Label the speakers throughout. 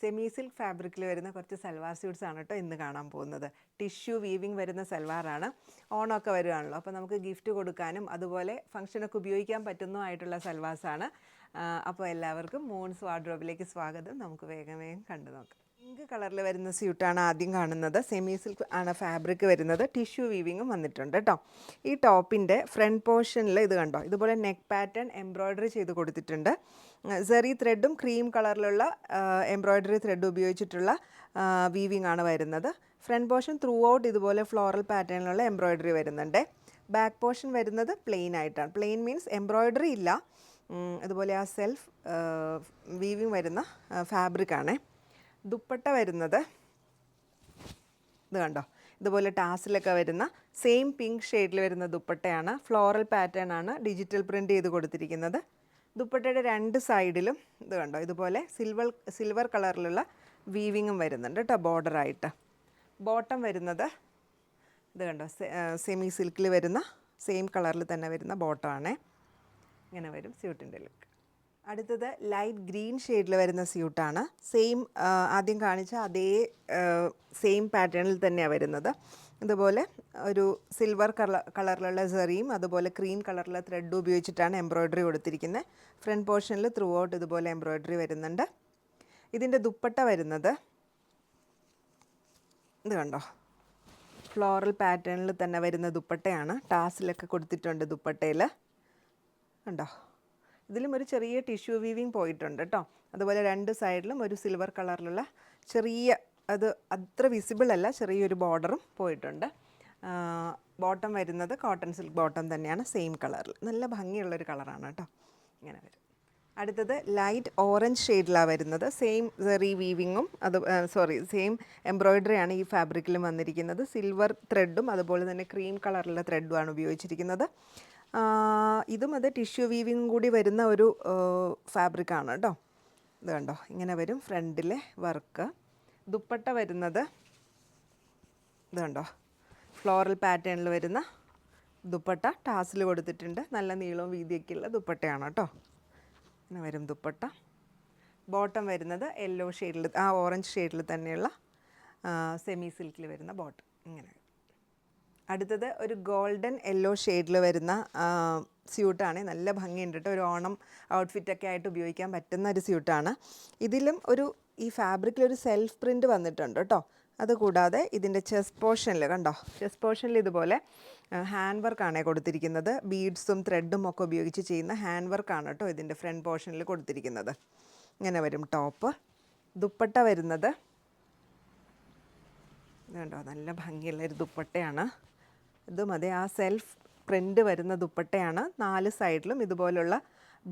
Speaker 1: Semi silk ഫാബ്രിക്കിൽ വരുന്ന കുറച്ച് സൽവാർ സ്യൂട്ട്സ് ആണ് കേട്ടോ ഇന്ന് കാണാൻ പോകുന്നത്. ടിഷ്യൂ വീവിങ് വരുന്ന സൽവാറാണ്. ഓണമൊക്കെ വരുവാണല്ലോ, അപ്പോൾ നമുക്ക് ഗിഫ്റ്റ് കൊടുക്കാനും അതുപോലെ ഫംഗ്ഷനൊക്കെ ഉപയോഗിക്കാൻ പറ്റുന്നതായിട്ടുള്ള സൽവാർസാണ്. അപ്പോൾ എല്ലാവർക്കും മൂൺസ് വാർഡ്രോബിലേക്ക് സ്വാഗതം. നമുക്ക് വേഗം വേഗം കണ്ടു നോക്കാം. പിങ്ക് കളറിൽ വരുന്ന സ്യൂട്ടാണ് ആദ്യം കാണുന്നത്. സെമി സിൽക്ക് ആണ് ഫാബ്രിക് വരുന്നത്. ടിഷ്യൂ വീവിങ്ങും വന്നിട്ടുണ്ട് കേട്ടോ. ഈ ടോപ്പിൻ്റെ ഫ്രണ്ട് പോർഷനിൽ ഇത് കണ്ടോ, ഇതുപോലെ നെക്ക് പാറ്റേൺ എംബ്രോയ്ഡറി ചെയ്ത് കൊടുത്തിട്ടുണ്ട്. സെറി ത്രെഡും ക്രീം കളറിലുള്ള എംബ്രോയ്ഡറി ത്രെഡ് ഉപയോഗിച്ചിട്ടുള്ള വീവിംഗ് ആണ് വരുന്നത്. ഫ്രണ്ട് പോർഷൻ ത്രൂ ഔട്ട് ഇതുപോലെ ഫ്ലോറൽ പാറ്റേണിലുള്ള എംബ്രോയ്ഡറി വരുന്നുണ്ട്. ബാക്ക് പോർഷൻ വരുന്നത് പ്ലെയിൻ ആയിട്ടാണ്. പ്ലെയിൻ മീൻസ് എംബ്രോയ്ഡറി ഇല്ല, അതുപോലെ ആ സെൽഫ് വീവിങ് വരുന്ന ഫാബ്രിക്കാണ്. ദുപ്പട്ട വരുന്നത് ഇത് കണ്ടോ, ഇതുപോലെ ടാസിലൊക്കെ വരുന്ന സെയിം പിങ്ക് ഷെയ്ഡിൽ വരുന്ന ദുപ്പട്ടയാണ്. ഫ്ലോറൽ പാറ്റേൺ ആണ് ഡിജിറ്റൽ പ്രിൻ്റ് ചെയ്ത് കൊടുത്തിരിക്കുന്നത്. ദുപ്പട്ടയുടെ രണ്ട് സൈഡിലും ഇത് കണ്ടോ, ഇതുപോലെ സിൽവർ കളറിലുള്ള വീവിങ്ങും വരുന്നുണ്ട് കേട്ടോ ബോർഡറായിട്ട്. ബോട്ടം വരുന്നത് ഇത് കണ്ടോ, സെമി സിൽക്കിൽ വരുന്ന സെയിം കളറിൽ തന്നെ വരുന്ന ബോട്ടമാണ്. ഇങ്ങനെ വരും സ്യൂട്ടിൻ്റെ ലുക്ക്. അടുത്തത് ലൈറ്റ് ഗ്രീൻ ഷെയ്ഡിൽ വരുന്ന സ്യൂട്ടാണ്. സെയിം ആദ്യം കാണിച്ച അതേ സെയിം പാറ്റേണിൽ തന്നെയാണ് വരുന്നത്. ഇതുപോലെ ഒരു സിൽവർ കളറിലുള്ള സെറിയും അതുപോലെ ക്രീം കളറിലുള്ള ത്രെഡ് ഉപയോഗിച്ചിട്ടാണ് എംബ്രോയ്ഡറി കൊടുത്തിരിക്കുന്നത്. ഫ്രണ്ട് പോർഷനിൽ ത്രൂ ഔട്ട് ഇതുപോലെ എംബ്രോയ്ഡറി വരുന്നുണ്ട്. ഇതിൻ്റെ ദുപ്പട്ട വരുന്നത് ഇത് കണ്ടോ, ഫ്ലോറൽ പാറ്റേണിൽ തന്നെ വരുന്ന ദുപ്പട്ടയാണ്. ടാസിലൊക്കെ കൊടുത്തിട്ടുണ്ട് ദുപ്പട്ടയിൽ കണ്ടോ. ഇതിലും ഒരു ചെറിയ ടിഷ്യൂ വീവിങ് പോയിട്ടുണ്ട് കേട്ടോ. അതുപോലെ രണ്ട് സൈഡിലും ഒരു സിൽവർ കളറിലുള്ള ചെറിയ, അത് അത്ര വിസിബിൾ അല്ല, ചെറിയൊരു ബോർഡറും പോയിട്ടുണ്ട്. ബോട്ടം വരുന്നത് കോട്ടൺ സിൽക്ക് ബോട്ടം തന്നെയാണ്, സെയിം കളറിൽ. നല്ല ഭംഗിയുള്ളൊരു കളറാണ് കേട്ടോ. ഇങ്ങനെ വരും. അടുത്തത് ലൈറ്റ് ഓറഞ്ച് ഷെയ്ഡിലാണ് വരുന്നത്. സെയിം സെറി വീവിങ്ങും സെയിം എംബ്രോയ്ഡറിയാണ് ഈ ഫാബ്രിക്കിലും വന്നിരിക്കുന്നത്. സിൽവർ ത്രെഡും അതുപോലെ തന്നെ ക്രീം കളറിലുള്ള ത്രെഡുമാണ് ഉപയോഗിച്ചിരിക്കുന്നത്. ഇതും അത് ടിഷ്യൂ വീവിങ്ങും കൂടി വരുന്ന ഒരു ഫാബ്രിക്കാണ് കേട്ടോ. ഇത് കണ്ടോ, ഇങ്ങനെ വരും ഫ്രണ്ടിലെ വർക്ക്. ദുപ്പട്ട വരുന്നത് ഇത് കണ്ടോ, ഫ്ലോറൽ പാറ്റേണിൽ വരുന്ന ദുപ്പട്ട ടാസിൽ കൊടുത്തിട്ടുണ്ട്. നല്ല നീളവും വീതിയൊക്കെയുള്ള ദുപ്പട്ടയാണ് കേട്ടോ. ഇങ്ങനെ വരും ദുപ്പട്ട. ബോട്ടം വരുന്നത് യെല്ലോ ഷെയ്ഡിൽ, ആ ഓറഞ്ച് ഷെയ്ഡിൽ തന്നെയുള്ള സെമി സിൽക്കിൽ വരുന്ന ബോട്ടം. ഇങ്ങനെ. അടുത്തത് ഒരു ഗോൾഡൻ യെല്ലോ ഷെയ്ഡിൽ വരുന്ന സ്യൂട്ടാണ്. നല്ല ഭംഗിയുണ്ട് കേട്ടോ. ഒരു ഓണം ഔട്ട്ഫിറ്റൊക്കെ ആയിട്ട് ഉപയോഗിക്കാൻ പറ്റുന്ന ഒരു സ്യൂട്ടാണ്. ഇതിലും ഈ ഫാബ്രിക്കിലൊരു സെൽഫ് പ്രിൻ്റ് വന്നിട്ടുണ്ട് കേട്ടോ. അതുകൂടാതെ ഇതിൻ്റെ ചെസ്റ്റ് പോർഷനിൽ കണ്ടോ, ചെസ്റ്റ് പോർഷനിൽ ഇതുപോലെ ഹാൻഡ് വർക്കാണ് കൊടുത്തിരിക്കുന്നത്. ബീഡ്സും ത്രെഡും ഒക്കെ ഉപയോഗിച്ച് ചെയ്യുന്ന ഹാൻഡ് വർക്കാണ് കേട്ടോ ഇതിൻ്റെ ഫ്രണ്ട് പോർഷനിൽ കൊടുത്തിരിക്കുന്നത്. ഇങ്ങനെ വരും ടോപ്പ്. ദുപ്പട്ട വരുന്നത് കണ്ടോ, നല്ല ഭംഗിയുള്ളൊരു ദുപ്പട്ടയാണ്. ഇതും അതേ ആ സെൽഫ് പ്രിൻ്റ് വരുന്ന ദുപ്പട്ടയാണ്. 4 സൈഡിലും ഇതുപോലുള്ള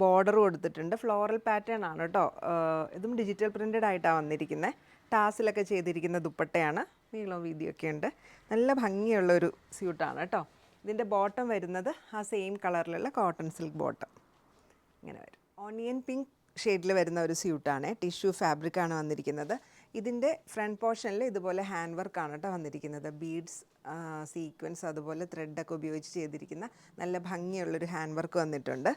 Speaker 1: ബോർഡർ കൊടുത്തിട്ടുണ്ട്. ഫ്ലോറൽ പാറ്റേൺ ആണ് കേട്ടോ. ഇതും ഡിജിറ്റൽ പ്രിൻ്റഡ് ആയിട്ടാണ് വന്നിരിക്കുന്നത്. ടാസിലൊക്കെ ചെയ്തിരിക്കുന്ന ദുപ്പട്ടയാണ്. നീളവും വീതിയൊക്കെ ഉണ്ട്. നല്ല ഭംഗിയുള്ളൊരു സ്യൂട്ടാണ് കേട്ടോ. ഇതിൻ്റെ ബോട്ടം വരുന്നത് ആ സെയിം കളറിലുള്ള കോട്ടൺ സിൽക്ക് ബോട്ടം. ഇങ്ങനെ വരും. ഓണിയൻ പിങ്ക് ഷെയ്ഡിൽ വരുന്ന ഒരു സ്യൂട്ടാണ്. ടിഷ്യൂ ഫാബ്രിക്കാണ് വന്നിരിക്കുന്നത്. ഇതിൻ്റെ ഫ്രണ്ട് പോർഷനിൽ ഇതുപോലെ ഹാൻഡ് വർക്കാണ് കേട്ടോ വന്നിരിക്കുന്നത്. ബീഡ്സ്, സീക്വൻസ് അതുപോലെ ത്രെഡൊക്കെ ഉപയോഗിച്ച് ചെയ്തിരിക്കുന്ന നല്ല ഭംഗിയുള്ളൊരു ഹാൻഡ് വർക്ക് വന്നിട്ടുണ്ട്.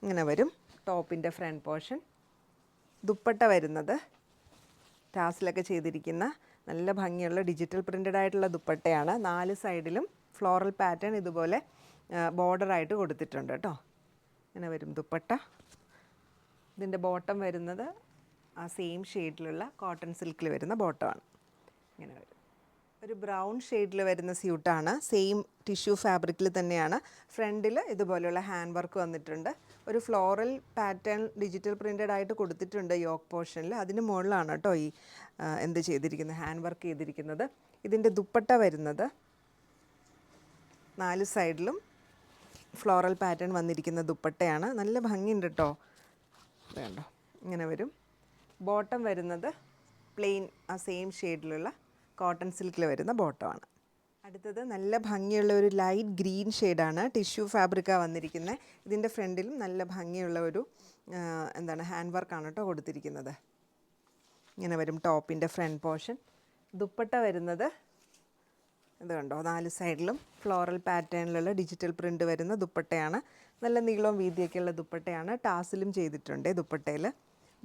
Speaker 1: ഇങ്ങനെ വരും ടോപ്പിൻ്റെ ഫ്രണ്ട് പോർഷൻ. ദുപ്പട്ട വരുന്നത് ടാസിലൊക്കെ ചെയ്തിരിക്കുന്ന നല്ല ഭംഗിയുള്ള ഡിജിറ്റൽ പ്രിൻ്റഡ് ആയിട്ടുള്ള ദുപ്പട്ടയാണ്. 4 സൈഡിലും ഫ്ലോറൽ പാറ്റേൺ ഇതുപോലെ ബോർഡറായിട്ട് കൊടുത്തിട്ടുണ്ട് കേട്ടോ. ഇങ്ങനെ വരും ദുപ്പട്ട. ഇതിൻ്റെ ബോട്ടം വരുന്നത് ആ സെയിം ഷെയ്ഡിലുള്ള കോട്ടൺ സിൽക്കിൽ വരുന്ന ബോട്ടമാണ്. ഇങ്ങനെ വരും. ഒരു ബ്രൗൺ ഷെയ്ഡിൽ വരുന്ന സ്യൂട്ടാണ്. സെയിം ടിഷ്യൂ ഫാബ്രിക്കിൽ തന്നെയാണ്. ഫ്രണ്ടിൽ ഇതുപോലെയുള്ള ഹാൻഡ് വർക്ക് വന്നിട്ടുണ്ട്. ഒരു ഫ്ലോറൽ പാറ്റേൺ ഡിജിറ്റൽ പ്രിൻ്റഡ് ആയിട്ട് കൊടുത്തിട്ടുണ്ട് യോക്ക് പോർഷനിൽ. അതിന് മുകളിലാണ് കേട്ടോ ഈ ചെയ്തിരിക്കുന്നത്, ഹാൻഡ് വർക്ക് ചെയ്തിരിക്കുന്നത്. ഇതിൻ്റെ ദുപ്പട്ട വരുന്നത് 4 സൈഡിലും ഫ്ലോറൽ പാറ്റേൺ വന്നിരിക്കുന്ന ദുപ്പട്ടയാണ്. നല്ല ഭംഗിയുണ്ട് കേട്ടോ. വേണ്ടോ, ഇങ്ങനെ വരും. ബോട്ടം വരുന്നത് പ്ലെയിൻ ആ സെയിം ഷെയ്ഡിലുള്ള കോട്ടൺ സിൽക്കിൽ വരുന്ന ബോട്ടമാണ്. അടുത്തത് നല്ല ഭംഗിയുള്ള ഒരു ലൈറ്റ് ഗ്രീൻ ഷെയ്ഡാണ്. ടിഷ്യൂ ഫാബ്രിക്കാണ് വന്നിരിക്കുന്നത്. ഇതിൻ്റെ ഫ്രണ്ടിലും നല്ല ഭംഗിയുള്ള ഒരു ഹാൻഡ് വർക്കാണ് കേട്ടോ കൊടുത്തിരിക്കുന്നത്. ഇങ്ങനെ വരും ടോപ്പിൻ്റെ ഫ്രണ്ട് പോർഷൻ. ദുപ്പട്ട വരുന്നത് ഇത് കണ്ടോ, 4 സൈഡിലും ഫ്ലോറൽ പാറ്റേണിലുള്ള ഡിജിറ്റൽ പ്രിൻ്റ് വരുന്ന ദുപ്പട്ടയാണ്. നല്ല നീളവും വീതിയൊക്കെയുള്ള ദുപ്പട്ടയാണ്. ടാസിലും ചെയ്തിട്ടുണ്ട് ദുപ്പട്ടയിൽ.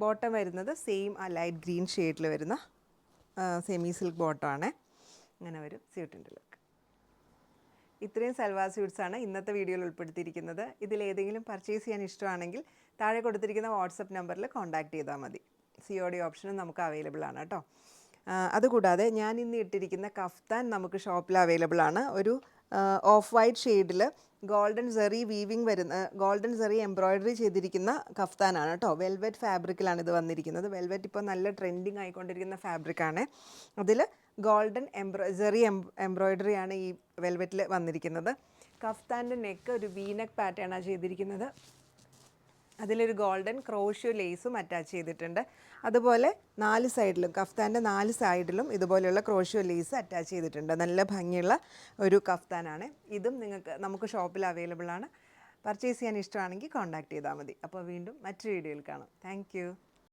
Speaker 1: ബോട്ടം വരുന്നത് സെയിം ആ ലൈറ്റ് ഗ്രീൻ ഷെയ്ഡിൽ വരുന്ന സെമി സിൽക്ക് ബോട്ടമാണ്. അങ്ങനെ വരും സ്യൂട്ടിൻ്റെ ലുക്ക്. ഇത്രയും സൽവാർ സ്യൂട്ട്സാണ് ഇന്നത്തെ വീഡിയോയിൽ ഉൾപ്പെടുത്തിയിരിക്കുന്നത്. ഇതിലേതെങ്കിലും പർച്ചേസ് ചെയ്യാൻ ഇഷ്ടമാണെങ്കിൽ താഴെ കൊടുത്തിരിക്കുന്ന വാട്സപ്പ് നമ്പറിൽ കോൺടാക്ട് ചെയ്താൽ മതി. COD ഓപ്ഷനും നമുക്ക് അവൈലബിൾ ആണ് കേട്ടോ. അതുകൂടാതെ ഞാൻ ഇന്ന് ഇട്ടിരിക്കുന്ന കഫ്താൻ നമുക്ക് ഷോപ്പിൽ അവൈലബിൾ ആണ്. ഒരു ഓഫ് വൈറ്റ് ഷെയ്ഡിൽ ഗോൾഡൻ സെറി വീവിങ് വരുന്ന, ഗോൾഡൻ സെറി എംബ്രോയ്ഡറി ചെയ്തിരിക്കുന്ന കഫ്താനാണ് കേട്ടോ. വെൽവെറ്റ് ഫാബ്രിക്കിലാണ് ഇത് വന്നിരിക്കുന്നത്. വെൽവെറ്റ് ഇപ്പോൾ നല്ല ട്രെൻഡിങ് ആയിക്കൊണ്ടിരിക്കുന്ന ഫാബ്രിക്കാണ്. അതിൽ ഗോൾഡൻ സെറി എംബ്രോയ്ഡറിയാണ് ഈ വെൽവെറ്റിൽ വന്നിരിക്കുന്നത്. കഫ്താൻ്റെ നെക്ക് ഒരു വീനെക്ക് പാറ്റേണാണ് ചെയ്തിരിക്കുന്നത്. അതിലൊരു ഗോൾഡൻ ക്രോഷ്യോ ലേസും അറ്റാച്ച് ചെയ്തിട്ടുണ്ട്. അതുപോലെ 4 സൈഡിലും, കഫ്താൻ്റെ 4 സൈഡിലും ഇതുപോലെയുള്ള ക്രോഷ്യോ ലേസ് അറ്റാച്ച് ചെയ്തിട്ടുണ്ട്. നല്ല ഭംഗിയുള്ള ഒരു കഫ്താനാണ്. ഇതും നമുക്ക് ഷോപ്പിൽ അവൈലബിൾ ആണ്. പർച്ചേസ് ചെയ്യാൻ ഇഷ്ടമാണെങ്കിൽ കോൺടാക്ട് ചെയ്താൽ മതി. അപ്പോൾ വീണ്ടും മറ്റൊരു വീഡിയോയിൽ കാണാം. താങ്ക്